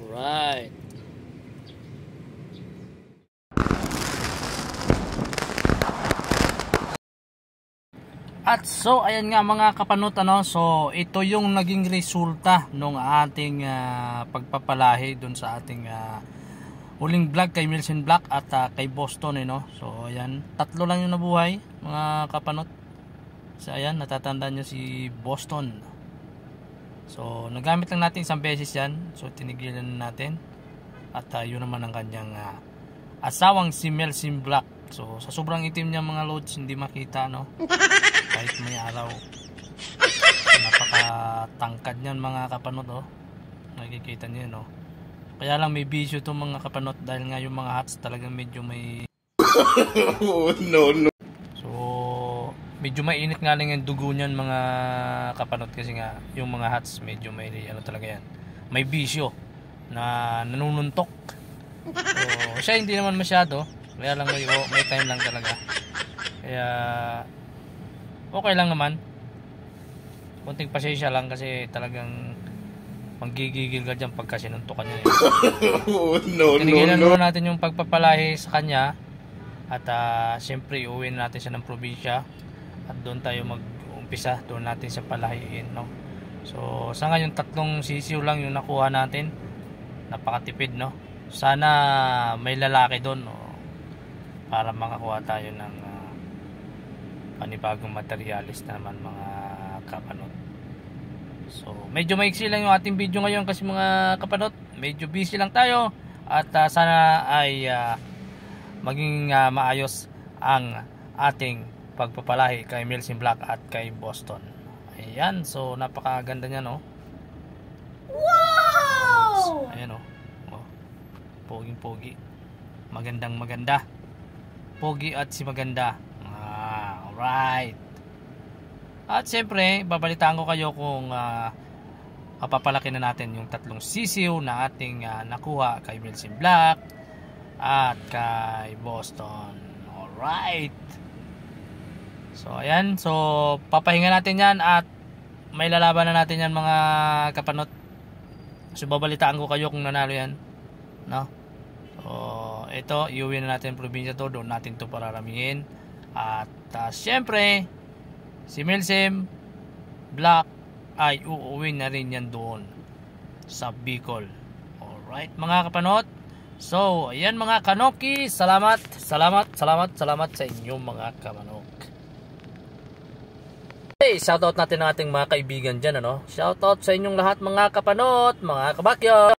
Alright. At so ayan nga mga kapanot, so ito yung naging resulta nung ating pagpapalahi dun sa ating huling vlog kay Milsim Black at kay Boston So ayan, tatlo lang yung nabuhay mga kapanot. So ayan, natatandaan nyo si Boston. So nagamit lang natin isang beses yan, so tinigilan natin. At yun naman ang kanyang asawang si Milsim Black. So sa sobrang itim niya mga loads, hindi makita kahit may araw. Napakatangkad niyan mga kapanot nakikita niyo Kaya lang may bisyo itong mga kapanot dahil nga yung mga hats talagang medyo may no. So medyo mainit nga lang yung dugo niyan mga kapanot, kasi nga yung mga hats medyo may talaga yan, may bisyo na nanununtok. So siya hindi naman masyado, kaya lang may time lang talaga. Kaya okay lang naman, konting pasensya lang kasi talagang manggigigil ka dyan pagka sinuntukan niya Tinigilan muna natin yung pagpapalahi sa kanya. At siyempre uuwi natin siya ng probinsya at doon tayo mag-umpisa, doon natin siya palahiin So sa ngayon tatlong sisiw lang yung nakuha natin, napakatipid Sana may lalaki doon para makakuha tayo ng panibagong materialis naman mga kapanot. So medyo maiksi lang yung ating video ngayon kasi mga kapanot, medyo busy lang tayo. At sana ay maging maayos ang ating pagpapalahi kay Milsim Black at kay Boston. Ayan, so napakaganda niya Wow! Ayan poging pogi, magandang maganda, pogi at si maganda. Alright. At siyempre babalitaan ko kayo kung mapapalaki na natin yung tatlong sisiw na ating nakuha kay Milsim Black at kay Boston. Alright. So ayan, so papahinga natin yan at may lalaban na natin yan mga kapanot. So babalitaan ko kayo kung nanalo yan So ito, iuwi na natin probinsya to, doon natin to pararamihin. At siyempre si Milsim Black ay uuwi na rin yan doon sa Bicol. Alright mga kapanot. So ayan mga kanoki, salamat sa inyong mga kamanok. Hey, shoutout natin ang ating mga kaibigan dyan Shoutout sa inyong lahat mga kapanot, mga kabakyo.